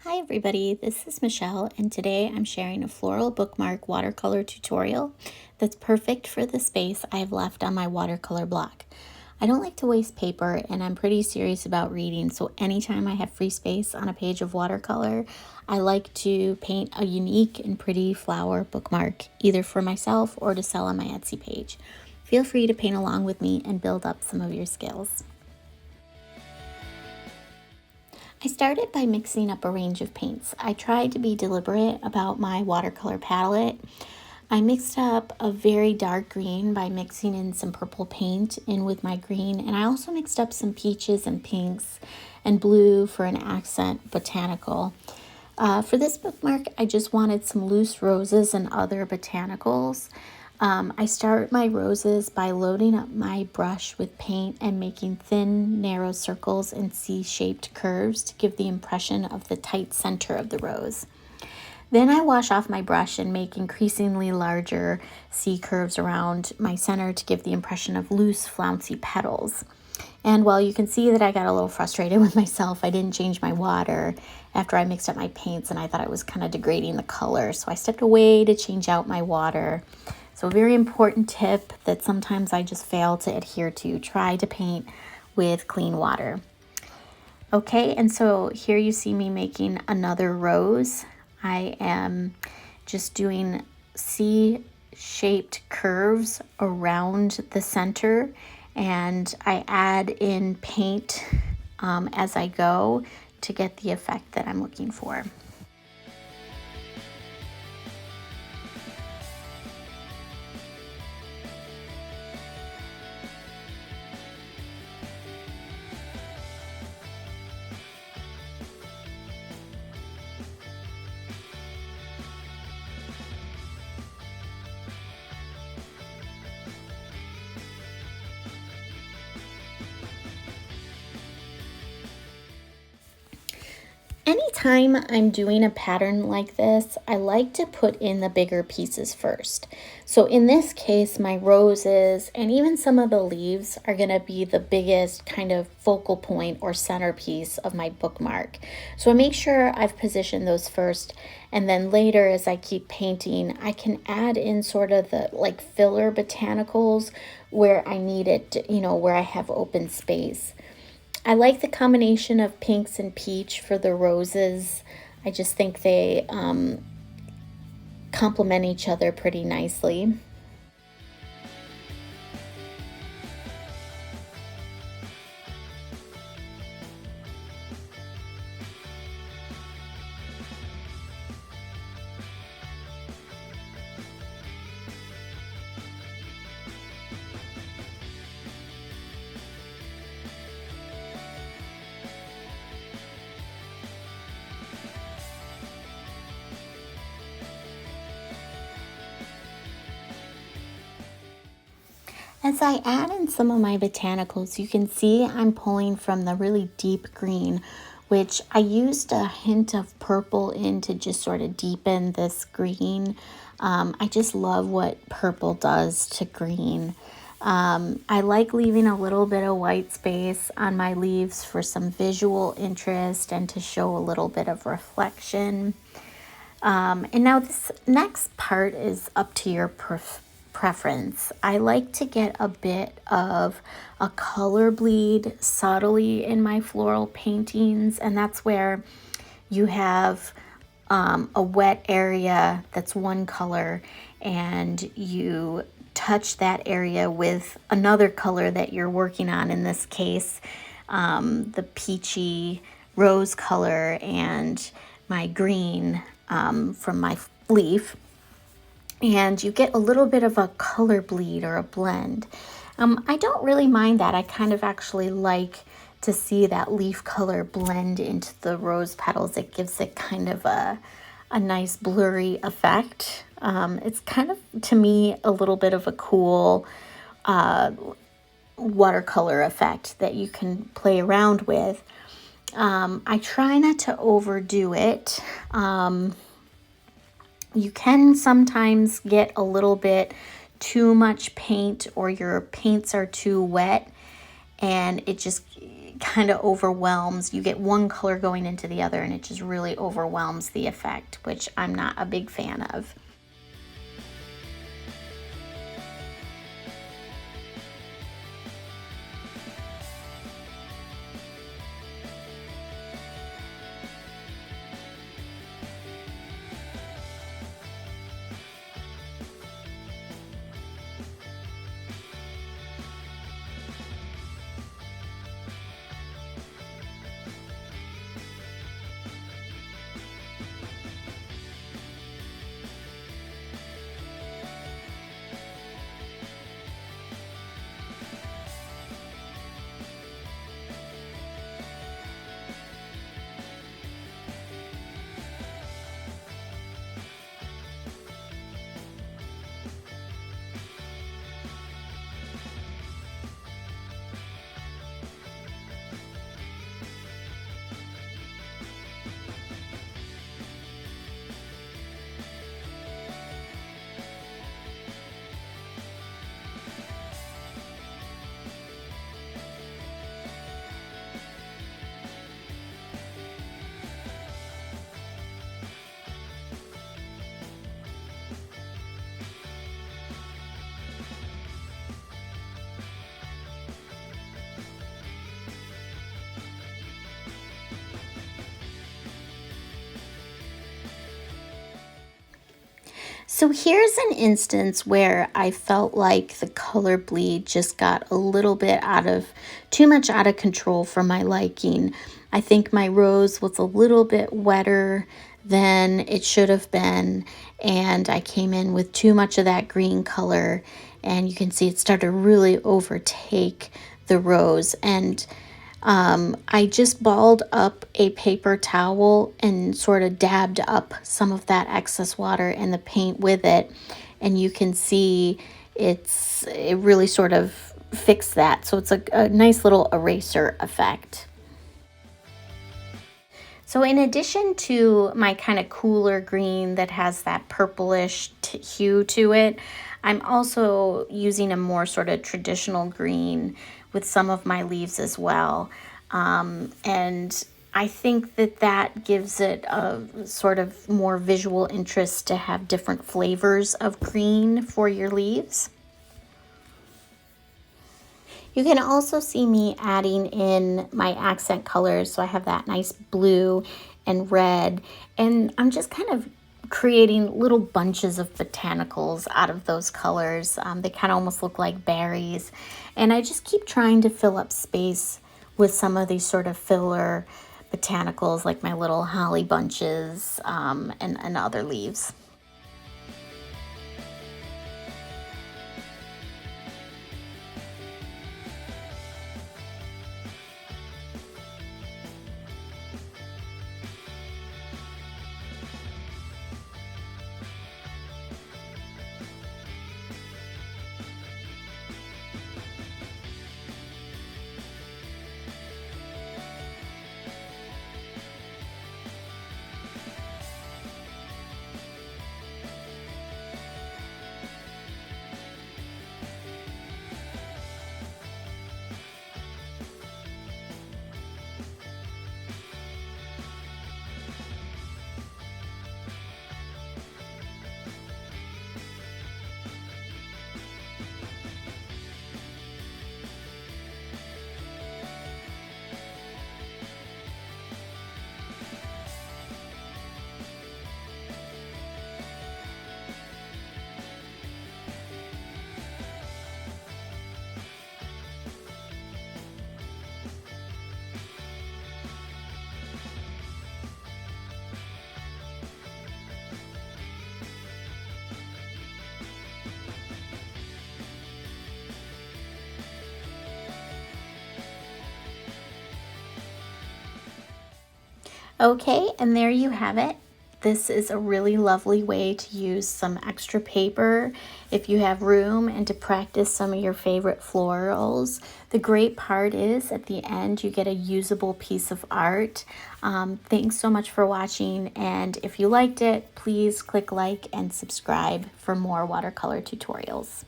Hi everybody, this is Michelle and today I'm sharing a floral bookmark watercolor tutorial that's perfect for the space I have left on my watercolor block. I don't like to waste paper and I'm pretty serious about reading, so anytime I have free space on a page of watercolor, I like to paint a unique and pretty flower bookmark, either for myself or to sell on my Etsy page. Feel free to paint along with me and build up some of your skills. I started by mixing up a range of paints. I tried to be deliberate about my watercolor palette. I mixed up a very dark green by mixing in some purple paint in with my green, and I also mixed up some peaches and pinks and blue for an accent botanical. For this bookmark, I just wanted some loose roses and other botanicals. I start my roses by loading up my brush with paint and making thin, narrow circles and C-shaped curves to give the impression of the tight center of the rose. Then I wash off my brush and make increasingly larger C curves around my center to give the impression of loose, flouncy petals. And while you can see that I got a little frustrated with myself, I didn't change my water after I mixed up my paints and I thought it was kind of degrading the color. So I stepped away to change out my water. So a very important tip that sometimes I just fail to adhere to: try to paint with clean water. Okay, and so here you see me making another rose. I am just doing C-shaped curves around the center, and I add in paint as I go to get the effect that I'm looking for. Anytime I'm doing a pattern like this, I like to put in the bigger pieces first. So in this case, my roses and even some of the leaves are going to be the biggest kind of focal point or centerpiece of my bookmark. So I make sure I've positioned those first, and then later as I keep painting, I can add in sort of the like filler botanicals where I need it, where I have open space. I like the combination of pinks and peach for the roses. I just think they complement each other pretty nicely. As I add in some of my botanicals, you can see I'm pulling from the really deep green, which I used a hint of purple in to just sort of deepen this green. I just love what purple does to green. I like leaving a little bit of white space on my leaves for some visual interest and to show a little bit of reflection. And now this next part is up to your preference. I like to get a bit of a color bleed subtly in my floral paintings, and that's where you have a wet area that's one color and you touch that area with another color that you're working on, in this case the peachy rose color and my green from my leaf, and you get a little bit of a color bleed or a blend. I don't really mind that. I kind of actually like to see that leaf color blend into the rose petals. It gives it kind of a nice blurry effect. It's kind of, to me, a little bit of a cool watercolor effect that you can play around with. I try not to overdo it. You can sometimes get a little bit too much paint, or your paints are too wet and it just kind of overwhelms. You get one color going into the other and it just really overwhelms the effect, which I'm not a big fan of. So here's an instance where I felt like the color bleed just got a little bit too much out of control for my liking. I think my rose was a little bit wetter than it should have been, and I came in with too much of that green color, and you can see it started to really overtake the rose. And I just balled up a paper towel and sort of dabbed up some of that excess water in the paint with it. And you can see it really sort of fixed that. So it's a nice little eraser effect. So in addition to my kind of cooler green that has that purplish hue to it, I'm also using a more sort of traditional green with some of my leaves as well. And I think that gives it a sort of more visual interest to have different flavors of green for your leaves. You can also see me adding in my accent colors. So I have that nice blue and red, and I'm just kind of creating little bunches of botanicals out of those colors. They kind of almost look like berries. And I just keep trying to fill up space with some of these sort of filler botanicals, like my little holly bunches and other leaves. Okay, and there you have it. This is a really lovely way to use some extra paper if you have room and to practice some of your favorite florals. The great part is at the end you get a usable piece of art. Thanks so much for watching, and if you liked it, please click like and subscribe for more watercolor tutorials.